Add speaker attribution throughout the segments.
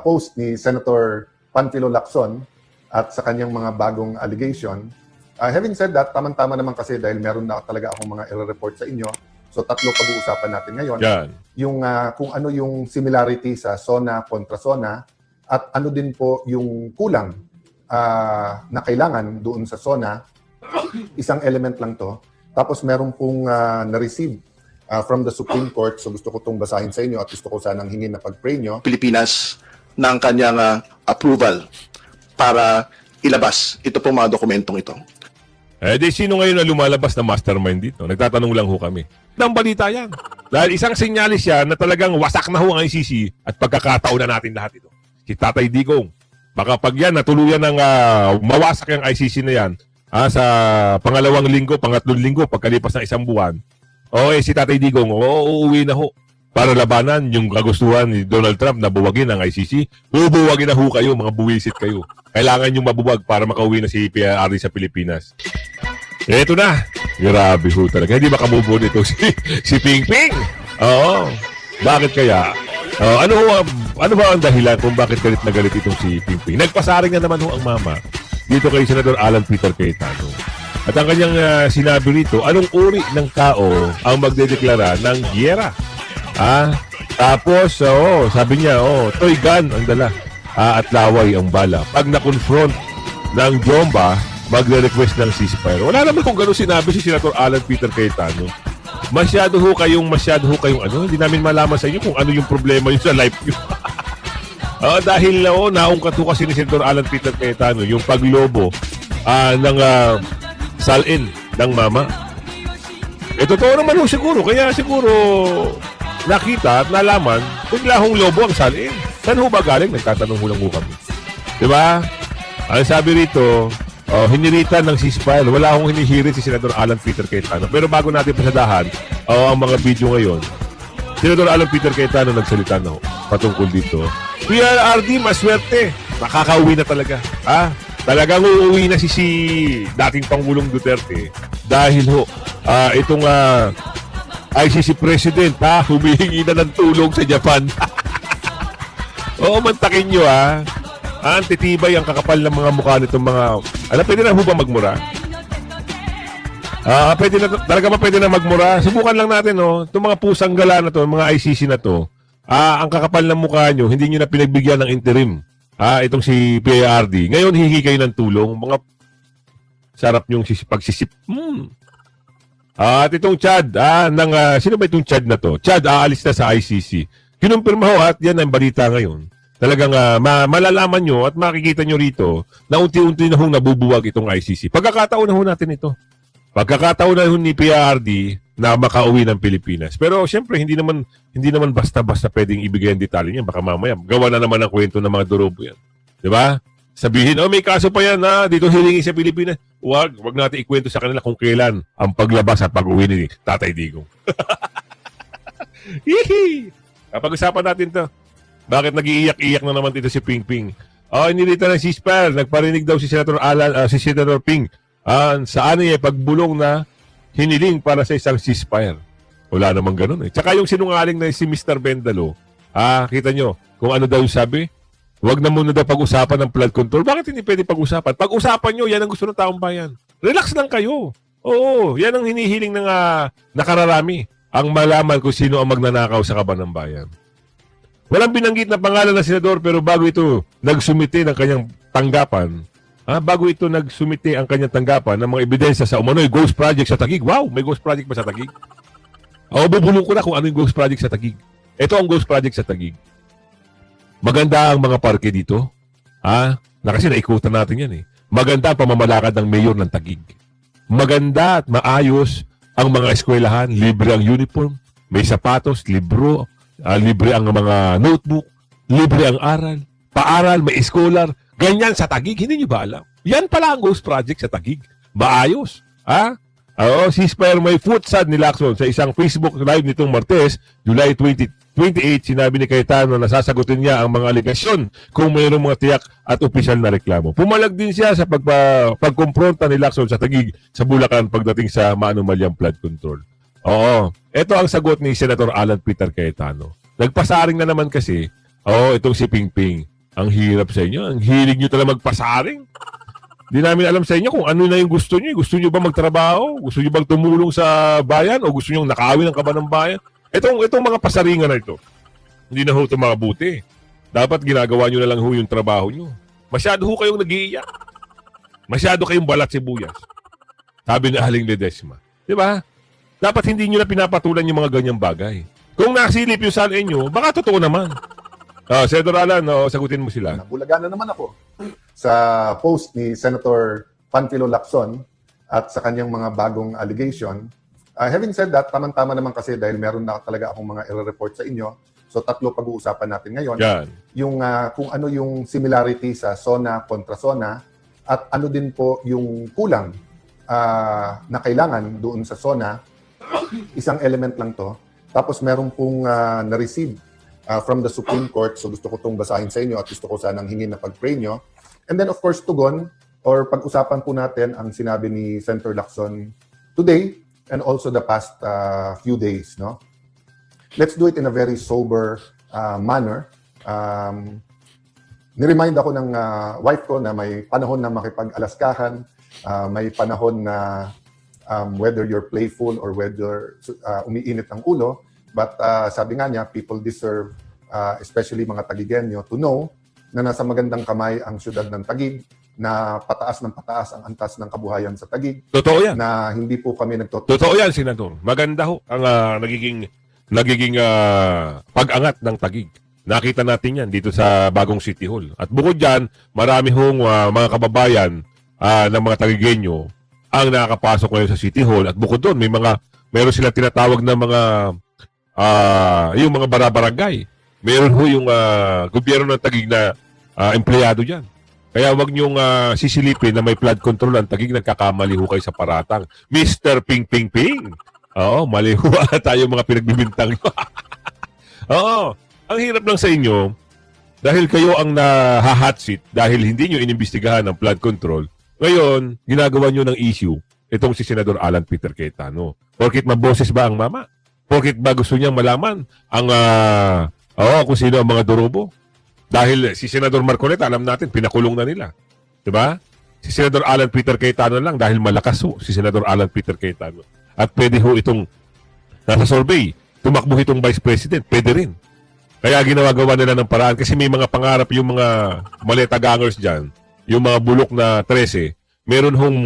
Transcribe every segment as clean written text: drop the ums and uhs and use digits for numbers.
Speaker 1: post ni Senator Panfilo Lacson at sa kanyang mga bagong allegation. Having said that, tamang-tama naman kasi dahil meron na talaga akong mga i-report sa inyo. So tatlo pag-uusapan natin ngayon.
Speaker 2: Yan.
Speaker 1: Yung kung ano yung similarity sa SONA kontra SONA at ano din po yung kulang na kailangan doon sa SONA. Isang element lang to. Tapos meron pong na-receive from the Supreme Court. So gusto ko itong basahin sa inyo at gusto ko sanang hingin na pag-pray nyo.
Speaker 3: Pilipinas ng kanyang approval para ilabas ito pong mga dokumentong ito.
Speaker 2: Di sino ngayon na lumalabas na mastermind dito? Nagtatanong lang ho kami. Ang balita yan. Dahil isang senyalis yan na talagang wasak na ho ang ICC at pagkakataon na natin lahat ito. Si Tatay Digong. Baka pag yan, natuluyan ng mawasak yung ICC na yan sa pangalawang linggo, pangatlong linggo, pagkalipas ng isang buwan, si Tatay Digong, uuwi na ho para labanan yung kagustuhan ni Donald Trump na buwagin ang ICC. Bubuwagin na ho kayo, mga buwisit kayo. Kailangan yung mabuwag para makauwi na si PRRD sa Pilipinas. Eto na. Grabe ho talaga. Hindi makamubo nito si Ping Ping. Oo. Bakit kaya? Ano ba ang dahilan kung bakit galit na galit itong si Ping Ping? Nagpasaring na naman ho ang mama dito kay Senador Alan Peter Cayetano. At ang kanyang sinabi rito, anong uri ng tao ang magdedeklara ng giyera? Tapos, sabi niya, toy gun ang dala. At laway ang bala. Pag na-confront ng Jomba, magre-request ng ceasefire. Wala naman kung gano'n sinabi si Senator Alan Peter Cayetano. Masyado ho kayong hindi namin malaman sa inyo kung ano yung problema yun sa life nyo. Dahil naungkat ho kasi ni Senator Alan Peter Cayetano yung paglobo ng salin ng mama. Totoo naman ho siguro. Kaya siguro nakita at nalaman bigla hong lobo ang salin. Saan ho ba galing? Nagtatanong ho lang ho kami. Diba? Ang sabi rito, hiniritan ng ceasefire. Wala akong hinihirit si Senator Alan Peter Cayetano. Pero bago natin pasadahan ang mga video ngayon, Senator Alan Peter Cayetano nagsalita na ho patungkol dito. PRRD, maswerte. Makakauwi na talaga. Talagang uuwi na si dating Pangulong Duterte dahil ho, itong ICC President, humihingi na ng tulong sa Japan. Mantakin nyo, antitibay ang kakapal ng mga mukha nitong mga... pwede na ho ba magmura? Pwede na magmura. Subukan lang natin, itong mga pusang gala na to, mga ICC na to, ang kakapal ng mukha nyo, hindi nyo na pinagbigyan ng interim. Itong si PRRD. Ngayon, hihingi kayo ng tulong. Mga sarap nyong pagsisip. At itong Chad, sino ba itong Chad na to? Chad, aalis na sa ICC. Kinumpirma ho at yan ang balita ngayon. Talagang malalaman nyo at makikita nyo rito na unti-unti na hong nabubuwag itong ICC. Pagkakataon na ho natin ito. Pagkakataon na ho ni PRRD na makauwi ng Pilipinas. Pero siyempre, hindi naman basta-basta pwedeng ibigay ang detalye niya. Baka mamaya, gawa na naman ang kwento ng mga durobo yan. Diba? Sabihin, may kaso pa yan dito hilingi sa Pilipinas. Wag natin ikwento sa kanila kung kailan ang paglabas at pag-uwi ni Tatay Digong. Hihi! Pag-usapan natin to. Bakit nag-iiyak-iyak na naman dito si Ping Ping? Inilita ng ceasefire. Nagparinig daw si Senator Ping. Saan niya pagbulong na hiniling para sa isang ceasefire. Wala namang ganun. Tsaka yung sinungaling na si Mr. Bendalo, kita nyo kung ano daw yung sabi. Huwag na muna daw pag-usapan ng flood control. Bakit hindi pwede pag-usapan? Pag-usapan nyo, yan ang gusto ng taong bayan. Relax lang kayo. Oo, yan ang hinihiling ng nakararami. Ang malaman kung sino ang magnanakaw sa kaban ng bayan. Walang binanggit na pangalan ng senador pero bago ito nagsumite ng kanyang tanggapan, ng mga ebidensya sa umano'y ghost project sa Taguig. Wow, may ghost project ba sa Taguig? Bubulong ko na kung ano yung ghost project sa Taguig. Ito ang ghost project sa Taguig. Maganda ang mga parke dito. Kasi naikutan natin yan eh. Maganda ang pamamalakad ng mayor ng Taguig. Maganda at maayos ang mga eskwelahan. Libre ang uniform. May sapatos, libro, libre ang mga notebook, libre ang aral. Paaral, may scholar. Ganyan sa Taguig. Hindi nyo ba alam? Yan pala ang ghost project sa Taguig. Maayos. Ceasefire may footsad ni Lacson sa isang Facebook live nitong Martes, July 28, sinabi ni Cayetano na sasagutin niya ang mga aligasyon kung mayroong mga tiyak at opisyal na reklamo. Pumalag din siya sa pagkumpronta ni Lacson sa Taguig sa Bulacan pagdating sa maanumalyang flood control. Ito ang sagot ni Senator Alan Peter Cayetano. Nagpasaring na naman kasi Itong si Pingping. Ang hirap sa inyo. Ang hilig nyo talaga magpasaring. Di namin alam sa inyo kung ano na yung gusto nyo. Gusto nyo ba magtrabaho? Gusto nyo bang tumulong sa bayan? O gusto nyo nakawin ang kaban ng bayan? Itong mga pasaringan na ito, hindi na ho ito mabuti. Dapat ginagawa nyo na lang ho yung trabaho nyo. Masyado ho kayong nag-iiyak. Masyado kayong balat sibuyas. Sabi ni Aling Ledesma. Di ba? Dapat hindi nyo na pinapatulan yung mga ganyang bagay. Kung nasilip yung sa inyo, baka totoo naman. Senator Alan, sagutin mo sila.
Speaker 1: Nabulagan na naman ako sa post ni Senator Panfilo Lacson at sa kanyang mga bagong allegation. Having said that, tamang-tama naman kasi dahil meron na talaga akong mga i-report sa inyo. So tatlo pag-uusapan natin ngayon.
Speaker 2: Yan.
Speaker 1: Yung kung ano yung similarity sa SONA kontra SONA at ano din po yung kulang na kailangan doon sa SONA. Isang element lang to. Tapos meron pong na-receive from the Supreme Court. So gusto ko itong basahin sa inyo at gusto ko sanang hingin na pag-pray nyo. And then of course, tugon or pag-usapan po natin ang sinabi ni Senator Lacson today and also the past few days. No? Let's do it in a very sober manner. Niremind ako ng wife ko na may panahon na makipag-alaskahan, may panahon na whether you're playful or whether umiinit ang ulo. But sabi nga niya, people deserve, especially mga Tagigenyo, to know na nasa magandang kamay ang syudad ng Taguig, na pataas ng pataas ang antas ng kabuhayan sa Taguig.
Speaker 2: Totoo yan.
Speaker 1: Na hindi po kami
Speaker 2: Totoo yan, Senador. Maganda ho ang nagiging pag-angat ng Taguig. Nakita natin yan dito sa bagong City Hall. At bukod dyan, marami hong mga kababayan ng mga Tagigenyo ang nakakapasok ngayon sa City Hall. At bukod doon, meron silang tinatawag na yung mga barabarangay. Meron ho yung gobyerno ng Taguig na empleyado dyan. Kaya wag niyong sisilipin na may flood control ang Taguig, nagkakamali ho kayo sa paratang. Mr. Ping Ping Ping. Oo, mali ho tayo mga pinagbibintang. Oo, ang hirap lang sa inyo dahil kayo ang naha-hot seat dahil hindi niyo inimbestigahan ang flood control. Ngayon, ginagawa niyo ng issue itong si Senador Alan Peter Cayetano. Porkit maboses ba ang mama? Porkit ba gusto niyang malaman ang kung sino ang mga dorobo? Dahil si Senador Marcoleta, alam natin, pinakulong na nila. Diba? Si Senador Alan Peter Cayetano lang dahil malakas ho si Senador Alan Peter Cayetano. At pwede ho itong nasa survey, tumakbo itong Vice President, pwede rin. Kaya ginawa-gawa nila ng paraan kasi may mga pangarap yung mga maleta gangers dyan, yung mga bulok na 13, meron hong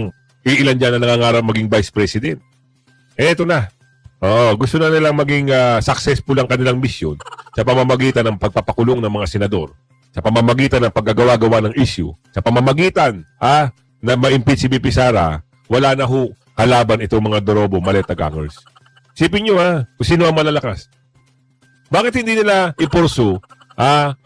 Speaker 2: iilan dyan na nangangarap maging Vice President. Eto na. Gusto na nilang maging successful ang kanilang mission sa pamamagitan ng pagpapakulong ng mga senador, sa pamamagitan ng paggagawa-gawa ng issue, sa pamamagitan na ma-impeach si BP Sara, wala na ho kalaban itong mga dorobo, maleta gangers. Sipin nyo kung sino ang malalakas. Bakit hindi nila ipursu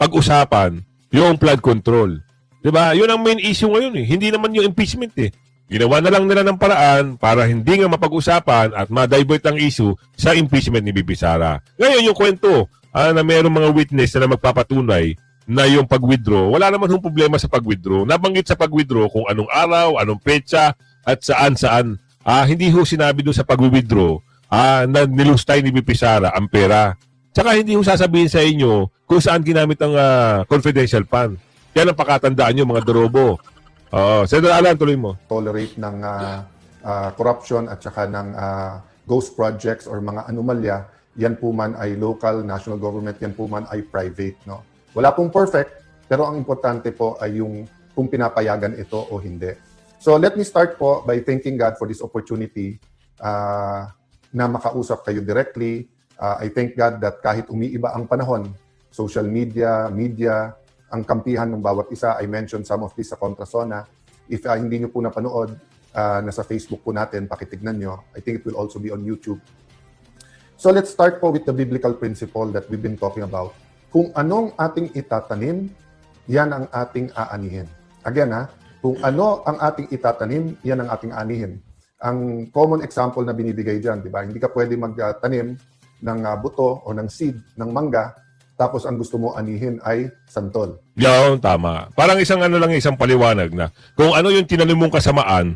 Speaker 2: pag-usapan yung flood control? Diba? Yun ang main issue ngayon eh. Hindi naman yung impeachment eh. Ginawa na lang nila ng paraan para hindi nga mapag-usapan at ma-divert ang issue sa impeachment ni BP Sara. Ngayon yung kwento na mayroong mga witness na magpapatunay na yung pag-withdraw, wala naman hong problema sa pag-withdraw. Nabanggit sa pag-withdraw kung anong araw, anong petsa, at saan-saan. Hindi ho sinabi doon sa pag-withdraw na nilustay ni BP Sara ang pera. Tsaka hindi ho sasabihin sa inyo kung saan ginamit ang confidential fund. Yan ang pakatandaan nyo mga dorobo. Senator Alan, tuloy mo.
Speaker 1: Tolerate ng corruption at saka ng ghost projects or mga anomalya, yan po man ay local, national government, yan po man ay private. No? Wala pong perfect, pero ang importante po ay yung kung pinapayagan ito o hindi. So let me start po by thanking God for this opportunity na makausap kayo directly. I thank God that kahit umiiba ang panahon, social media, ang kampihan ng bawat isa. I mentioned some of this sa Kontrasona. If hindi nyo po napanood, nasa Facebook po natin, pakitignan nyo. I think it will also be on YouTube. So let's start po with the biblical principle that we've been talking about. Kung anong ating itatanim, yan ang ating aanihin. Again kung ano ang ating itatanim, yan ang ating aanihin. Ang common example na binibigay dyan, di ba? Hindi ka pwede magtanim ng buto o ng seed ng mangga, tapos ang gusto mo anihin ay santol.
Speaker 2: Yan, tama. Parang isang paliwanag na kung ano yung tinanim mong kasamaan,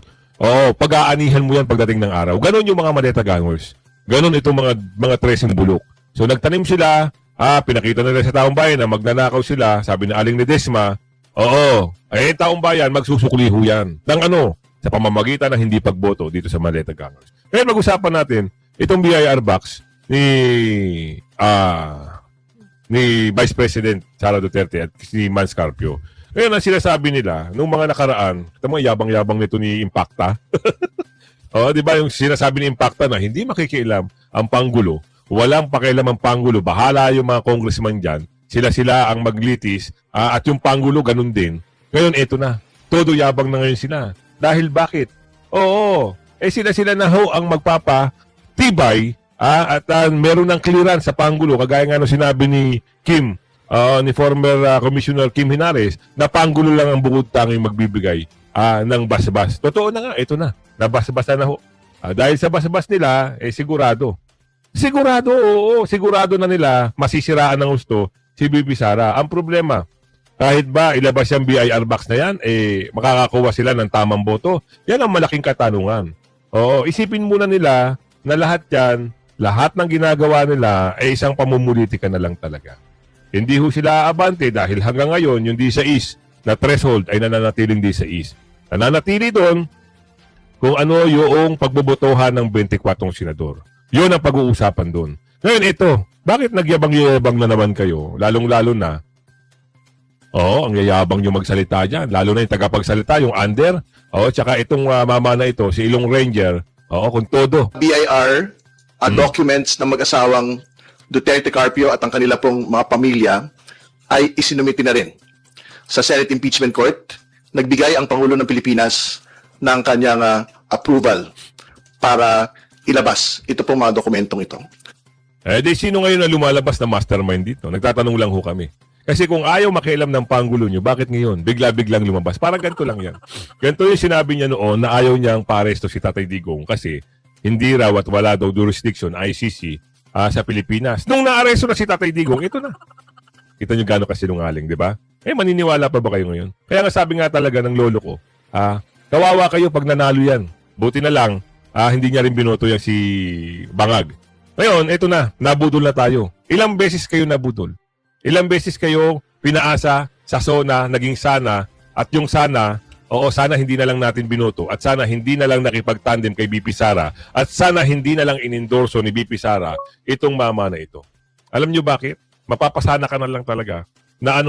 Speaker 2: pag-aanihan mo yan pagdating ng araw. Ganon yung mga maleta gangers. Ganon itong mga tracing bulok. So nagtanim sila, Pinakita nila sa taong bayan na magnanakaw sila, sabi ni Aling Ledesma, oo, eh taong bayan, magsusukli ho yan. Ng ano? Sa pamamagitan ng hindi pagboto dito sa Maleta Gangers. Kaya mag-usapan natin itong BIR box ni Vice President Sara Duterte at si Mans Carpio. Ngayon, ang sinasabi nila, nung mga nakaraan, ito mga yabang-yabang nito ni Impacta. Di ba yung sinasabi ni Impacta na hindi makikialam ang Pangulo, walang pakialam ang Pangulo, bahala yung mga congressman dyan, sila ang maglitis, at yung Pangulo ganun din. Ngayon, eto na. Todo yabang na ngayon sila. Dahil bakit? Oo, sila na ho ang magpapatibay at meron ng clearance sa Pangulo, kagaya nga nung sinabi ni Kim, ni former Commissioner Kim Hinares, na Pangulo lang ang bukod tanging magbibigay ng basbas. Totoo na nga, ito na. Nabasbasa na ho. Dahil sa basbas nila, sigurado. Sigurado, oo. Sigurado na nila masisiraan ng gusto si Bibi Sara. Ang problema, kahit ba ilabas yung BIR box na yan, makakakuha sila ng tamang boto. Yan ang malaking katanungan. Oo, isipin muna nila na lahat yan, lahat ng ginagawa nila ay isang pamumulitika na lang talaga. Hindi ho sila abante dahil hanggang ngayon yung D6 na threshold ay nananatiling D6. Nananatili doon kung ano yung pagbobotohan ng 24 senador. Yun ang pag-uusapan doon. Ngayon ito, bakit nagyabang-yabang na naman kayo? Lalong-lalo na, ang yayabang nyo magsalita dyan. Lalo na yung tagapagsalita, yung under. Tsaka itong mama na ito, si Ilong Ranger. Kung todo.
Speaker 3: BIR documents ng mag-asawang Duterte Carpio at ang kanila pong mga pamilya ay isinumiti na rin sa Senate Impeachment Court. Nagbigay ang Pangulo ng Pilipinas ng kanyang approval para ilabas ito pong mga dokumentong ito.
Speaker 2: Sino ngayon na lumalabas na mastermind dito? Nagtatanong lang ho kami. Kasi kung ayaw makialam ng Pangulo nyo, bakit ngayon? Bigla-biglang lumabas. Parang ganito lang yan. Ganito yung sinabi niya noon na ayaw niyang paresto si Tatay Digong kasi hindi raw at wala daw jurisdiction, ICC, sa Pilipinas. Nung naaresto na si Tatay Digong, ito na. Kita nyo gano'ng kasinungaling, di ba? Maniniwala pa ba kayo ngayon? Kaya nga sabi nga talaga ng lolo ko, kawawa kayo pag nanalo yan. Buti na lang, hindi niya rin binoto yan si Bangag. Ngayon, ito na, nabudol na tayo. Ilang beses kayo nabudol? Ilang beses kayo pinaasa sa SONA, naging sana, at yung sana, sana hindi na lang natin binoto, at sana hindi na lang nakipagtandem kay BP Sara, at sana hindi na lang inendorso ni BP Sara itong mama na ito. Alam nyo bakit? Mapapasana ka na lang talaga na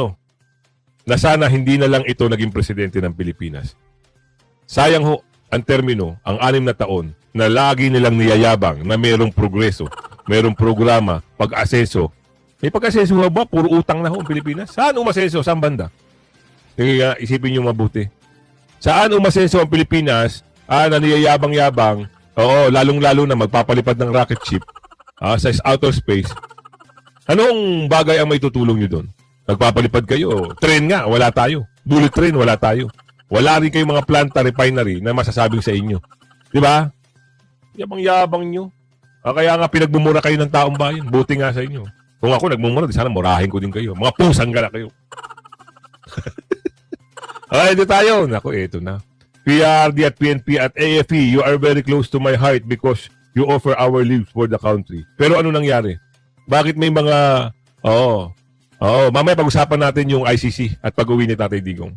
Speaker 2: na sana hindi na lang ito naging presidente ng Pilipinas. Sayang ho ang termino, ang 6 na taon na lagi nilang niyayabang na mayroong progreso, mayroong programa, pag-aseso. May pag-aseso ba? Puro utang na ho ang Pilipinas. Saan umaseso? Saan banda? Kaya isipin nyo mabuti. Saan umaseso ang Pilipinas na niyayabang-yabang, lalong-lalo na magpapalipad ng rocket ship sa outer space. Anong bagay ang may tutulong nyo doon? Nagpapalipad kayo. Train nga, wala tayo. Bullet train, wala tayo. Wala rin kayong mga planta refinery na masasabing sa inyo. Di ba? Yabang-yabang nyo. Kaya nga pinagbumura kayo ng taong bayan. Buti nga sa inyo. Kung ako nagmumura, di sana murahin ko din kayo. Mga pusang gala kayo. Ito tayo. Naku, ito na. PRD at PNP at AFE, you are very close to my heart because you offer our lives for the country. Pero ano nangyari? Bakit may mga... mamaya pag-usapan natin yung ICC at pag-uwi ni Tatay Digong.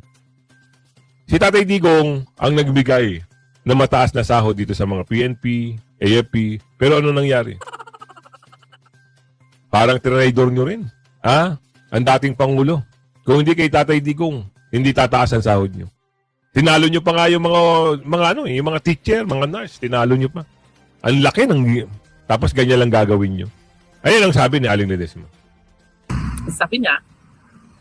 Speaker 2: Si Tatay Digong ang nagbigay ng mataas na sahod dito sa mga PNP, AFP. Pero ano nangyari? Parang tinaydor nyo rin. Ang dating Pangulo. Kung hindi kay Tatay Digong, hindi tataas ang sahod nyo. Tinalo nyo pa nga yung yung mga teacher, mga nurse. Tinalo nyo pa. Ang laki ng... Tapos ganyan lang gagawin nyo. Ayun ang sabi ni Aling Ledesma.
Speaker 4: Sabi niya,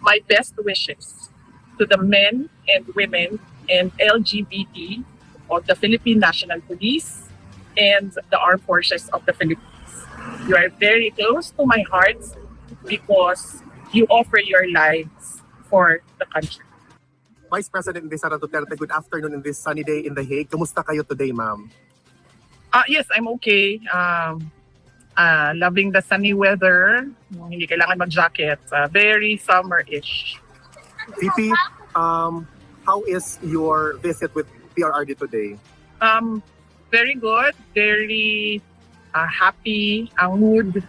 Speaker 4: my best wishes to the men and women and LGBT of the Philippine National Police and the Armed Forces of the Philippines. You are very close to my heart because you offer your lives for the country.
Speaker 5: Vice President Sara Duterte, good afternoon in this sunny day in The Hague. Kumusta kayo today, ma'am?
Speaker 4: Yes, I'm okay. Loving the sunny weather. Hindi kailangan mag-jacket. Very summer-ish.
Speaker 5: VP, how is your visit with PRRD today?
Speaker 4: Very good. Very happy ang mood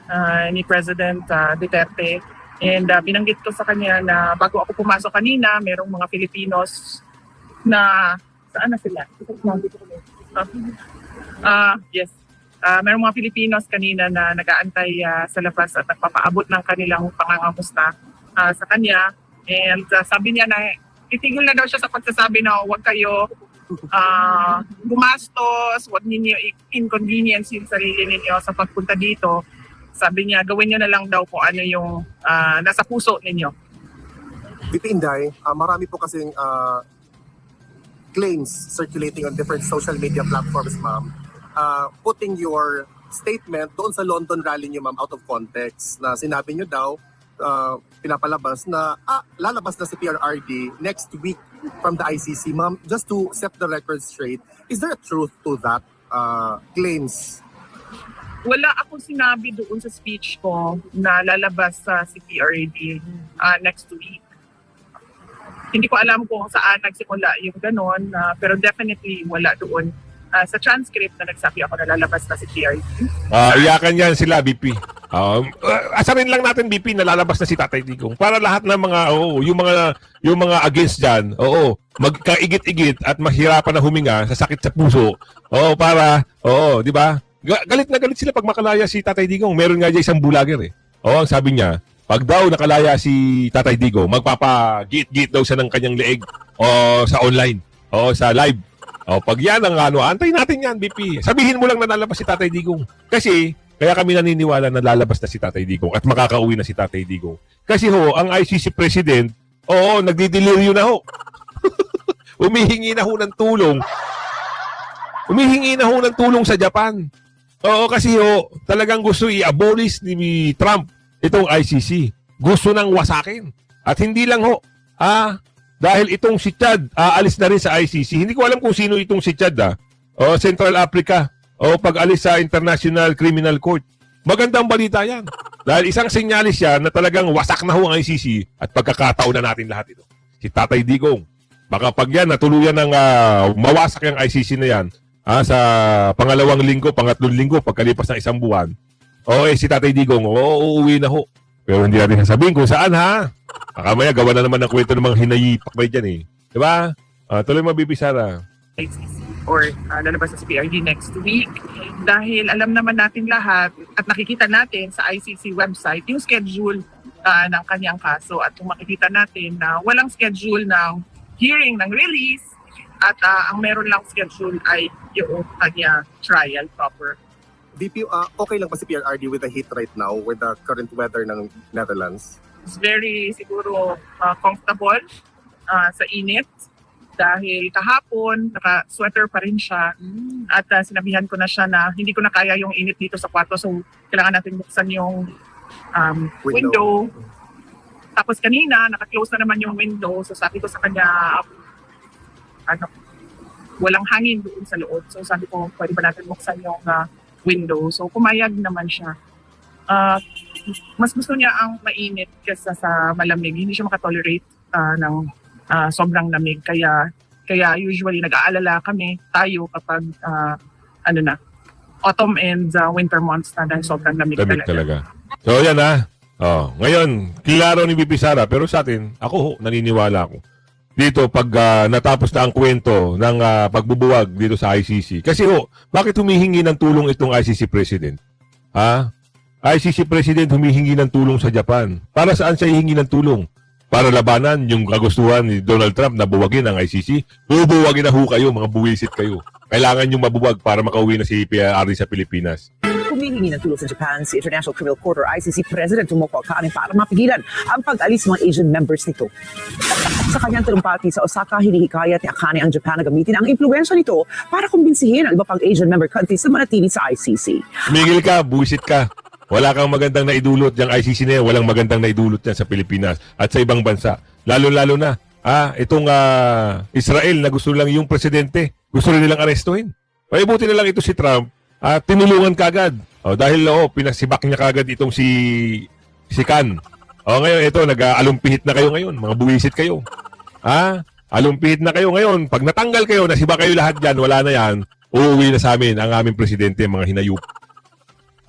Speaker 4: ni President Duterte. And binanggit ko sa kanya na bago ako pumasok kanina, merong mga Filipinos na, saan na sila? Yes. Merong mga Filipinos kanina na nag-aantay sa labas at nagpapaabot ng kanilang pangangamusta sa kanya. And sabi niya na titigil na daw siya sa pagsasabi na huwag kayo gumastos, huwag ninyo inconvenience yung sarili ninyo sa pagpunta dito. Sabi niya, gawin niyo na lang daw kung ano yung nasa puso ninyo.
Speaker 5: VP Inday, marami po kasing claims circulating on different social media platforms, ma'am. Putting your statement doon sa London rally niyo, ma'am, out of context, na sinabi niyo daw, pinapalabas na lalabas na si PRRD next week from the ICC. Ma'am, just to set the record straight, is there a truth to that claims?
Speaker 4: Wala akong sinabi doon sa speech ko na lalabas si PRRD next week. Hindi ko alam kung saan nagsimula yung ganon, pero definitely wala doon sa transcript na nagsabi ako na lalabas na si PRRD.
Speaker 2: Iyakan yan sila, BP. Asarin lang natin, BP, na lalabas na si Tatay Digong. Para lahat ng mga, yung mga against dyan, magkaigit-igit at mahirapan na huminga sa sakit sa puso. Di ba? Galit na galit sila pag makalaya si Tatay Digong. Meron nga dyan isang bulager eh. Ang sabi niya, pag daw nakalaya si Tatay Digong, magpapagit-git daw siya ng kanyang leeg sa online, sa live. Pag yan ang antay natin yan, BP. Sabihin mo lang na lalabas si Tatay Digong. Kasi, kaya kami naniniwala na lalabas na si Tatay Digong at makakauwi na si Tatay Digong. Kasi ang ICC President, nagdideliryo na ho. Humihingi na ho ng tulong. Humihingi na ho ng tulong sa Japan. Kasi talagang gusto i-abolish ni Trump itong ICC. Gusto nang wasakin. At hindi lang dahil itong si Chad, aalis na rin sa ICC. Hindi ko alam kung sino itong si Chad, Central Africa, pag-alis sa International Criminal Court. Magandang balita yan. Dahil isang senyalis yan na talagang wasak na ho ang ICC at pagkakataon na natin lahat ito. Si Tatay Digong. Baka pag yan, natuluyan ng mawasak yung ICC na yan, sa pangalawang linggo, pangatlong linggo, pagkalipas ng isang buwan, si Tatay Digong, uuwi na ho. Pero hindi natin sasabihin kung saan, Baka maya, gawa na naman ng kwento ng mga hinayipak ba dyan eh. Diba? Tuloy mo, BP Sara.
Speaker 4: Or lalabas sa PRD next week. Dahil alam naman natin lahat at nakikita natin sa ICC website yung schedule ng kanyang kaso. At kung makikita natin na walang schedule ng hearing ng release at ang meron lang schedule ay yung kanya trial proper.
Speaker 5: VP, okay lang ba si PRRD with the heat right now with the current weather ng Netherlands?
Speaker 4: It's very siguro comfortable sa init dahil kahapon naka-sweater pa rin siya at sinabihan ko na siya na hindi ko na kaya yung init dito sa kwarto, so kailangan natin buksan yung window. Tapos kanina naka-close na naman yung window, so sabi ko sa kanya walang hangin doon sa loob, so sabi ko pwede ba natin buksan yung window, so pumayag naman siya. Mas gusto niya ang mainit kaysa sa malamig. Hindi siya makatolerate ng sobrang lamig. Kaya usually nag-aalala tayo kapag autumn and winter months na dahil sobrang lamig talaga.
Speaker 2: So yan ngayon, klaro ni BP Sara, pero sa atin, ako naniniwala ako. Dito pag natapos na ang kwento ng pagbubuwag dito sa ICC. Kasi bakit humihingi ng tulong itong ICC President? ICC President humihingi ng tulong sa Japan. Para saan siya hihingi ng tulong? Para labanan yung kagustuhan ni Donald Trump na buwagin ang ICC? Bubuwagin na ho kayo, mga buwisit kayo. Kailangan yung mabuwag para makauwi na si PRRD sa Pilipinas.
Speaker 6: Humihingi ng tulong sa Japan si International Criminal Court or ICC President Tomoko Akane para mapigilan ang pag-alis ng mga Asian members nito. Sa kanyang talumpati sa Osaka, hinihikayat ni Akane ang Japan na gamitin ang impluwensya nito para kumbinsihin ang iba pang Asian member countries na manatili sa ICC.
Speaker 2: Migil ka, buwisit ka. Wala kang magandang naidulot yung ICC na yan. Walang magandang naidulot yan sa Pilipinas at sa ibang bansa. Lalo-lalo na, itong Israel na gusto lang yung presidente. Gusto rin nilang arestuhin. Paibuti na lang ito si Trump. Tinulungan kagad. Dahil pinasibak niya kagad itong si Khan. Ngayon, ito, nag-alumpihit na kayo ngayon. Mga buwisit kayo. Alumpihit na kayo ngayon. Pag natanggal kayo, nasiba kayo lahat dyan, wala na yan, uuwi na sa amin ang aming presidente, mga hinayup.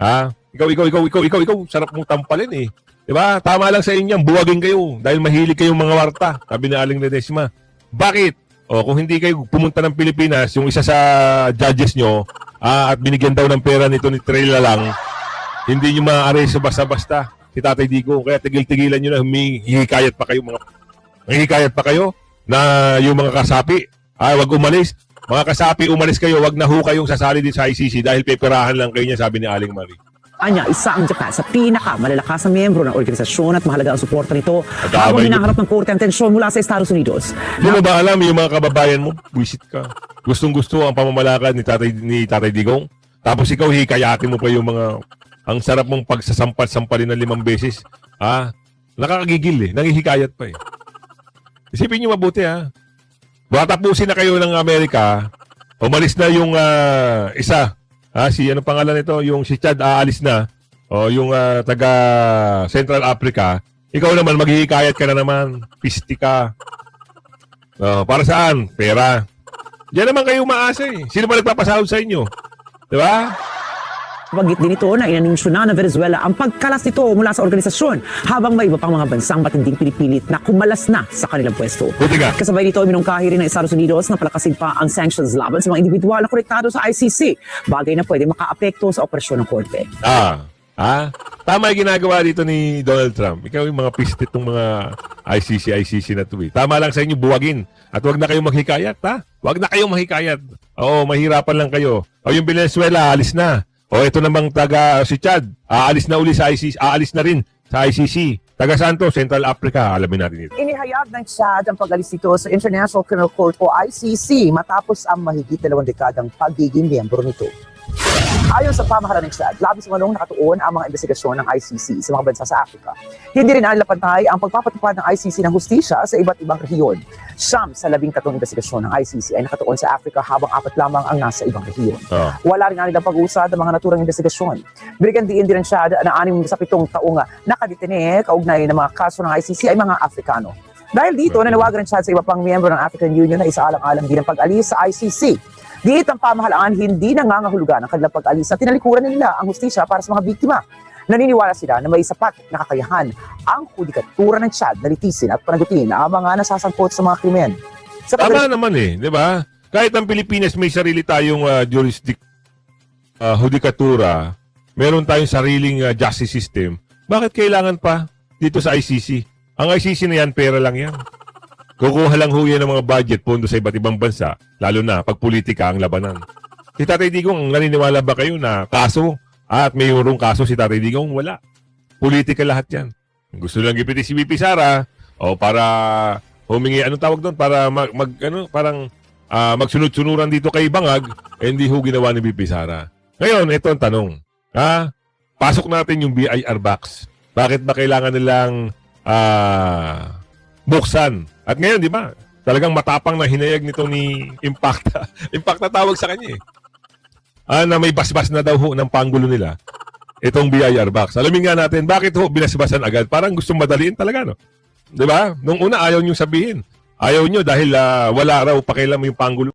Speaker 2: Ha? Ikaw, sarap mong tampalin eh. Di ba? Tama lang sa inyo, buwagin kayo dahil mahilig kayong mga warta, sabi ni Aling Ledesma. Bakit? O kung hindi kayo pumunta ng Pilipinas, yung isa sa judges nyo, at binigyan daw ng pera nito ni Trela lang, hindi nyo maaari sa basta-basta si Tatay Digo. Kaya tigil-tigilan nyo na hihikayat pa kayo na yung mga kasapi, wag umalis. Mga kasapi, umalis kayo, wag na ho kayong sasali din sa ICC dahil peperahan lang kayo niya, sabi ni Aling Marie.
Speaker 6: Anya, isa ang Japan sa pinakamalalakas na miyembro ng organisasyon at mahalaga ang suporta nito
Speaker 2: At
Speaker 6: habang
Speaker 2: abay
Speaker 6: hinaharap ng korte ang tensyon mula sa Estados Unidos.
Speaker 2: Di mo ba alam yung mga kababayan mo, buwisit ka. Gustong-gusto ang pamamalakad ni Tatay Digong. Tapos ikaw, hikayatin mo pa yung mga, ang sarap mong pagsasampal-sampalin ng 5 beses. Nakakagigil eh, nangihikayat pa eh. Isipin nyo mabuti Tapusin na kayo ng Amerika, umalis na yung isa, ano pangalan nito? Yung si Chad aalis na, o yung taga Central Africa, ikaw naman maghihikayat ka na naman, pisti ka. Para saan? Pera. Diyan naman kayo umaasa eh. Sino ba nagpapasahod sa inyo? Di ba?
Speaker 6: Bagit din ito na inanunsyo na ng Venezuela ang pagkalas nito mula sa organisasyon habang may iba pang mga bansang matinding pinipilit na kumalas na sa kanilang pwesto.
Speaker 2: Buti ka.
Speaker 6: Kasabay nito, minungkahi rin ng Estados Unidos na palakasin pa ang sanctions laban sa mga individual na konektado sa ICC, bagay na pwede makaapekto sa operasyon ng korte.
Speaker 2: Tama yung ginagawa dito ni Donald Trump. Ikaw yung mga pistit ng mga ICC na to eh. Tama lang sa inyo, buwagin. At wag na kayong maghikayat, Wag na kayong mahikayat. Oo, mahirapan lang kayo. O yung Venezuela, alis na. O ito namang taga si Chad, aalis na uli sa ICC, aalis na rin sa ICC. Taga Santo, Central Africa, alamin natin ito.
Speaker 6: Inihayag ng Chad ang pag-alis nito sa International Criminal Court o ICC matapos ang mahigit 2 dekadang pagiging miyembro nito. Ayon sa pamahalaan ng Chad, labis manong nakatuon ang mga investigasyon ng ICC sa mga bansa sa Africa. Hindi rin nilapantay ang pagpapatupad ng ICC ng hustisya sa iba't ibang rehiyon. Siyam sa 13 investigasyon ng ICC ay nakatuon sa Africa habang 4 lamang ang nasa ibang rehiyon. Wala rin nilang pag-usad ng mga naturang investigasyon. Binigyang diin din ng Chad na 6 sa 7 taong nakadetene kaugnay ng mga kaso ng ICC ay mga Afrikano. Dahil dito, nanawagan ng Chad sa iba pang miyembro ng African Union na isaalang-alang din ang pag-alis sa ICC. Diit ang pamahalaan hindi nangangahulugan ang kanilang pag-alis at tinalikuran nila ang hustisya para sa mga biktima. Naniniwala sila na may sapat na kakayahan ang hudikatura ng Chad na litisin at panagutin ang mga nasasangkot sa mga krimen.
Speaker 2: Tama naman di ba? Kahit ang Pilipinas may sarili tayong hudikatura, meron tayong sariling justice system, bakit kailangan pa dito sa ICC? Ang ICC na yan, pera lang yan. Kukuha lang ho yan ng mga budget pondo sa iba't ibang bansa, lalo na pag politika ang labanan. Si Tatay Digong, naniniwala ba kayo na kaso at mayroong kaso si Tatay Digong? Wala. Politika lahat yan. Gusto lang gipiti si VP Sara o para humingi, anong tawag doon? Para magsunod-sunuran dito kay Bangag, hindi ho ginawa ni VP Sara. Ngayon, ito ang tanong. Pasok natin yung BIR box. Bakit ba kailangan nilang buksan? At ngayon, di ba? Talagang matapang na hinayag nito ni Impacta. Impacta tawag sa kanya na may basbas na daw ho ng panggulo nila. Itong BIR box. Alamin nga natin, bakit ho binasbasan agad? Parang gustong madaliin talaga, no? Di ba? Nung una, ayaw nyo sabihin. Ayaw nyo dahil wala raw pakialam yung panggulo.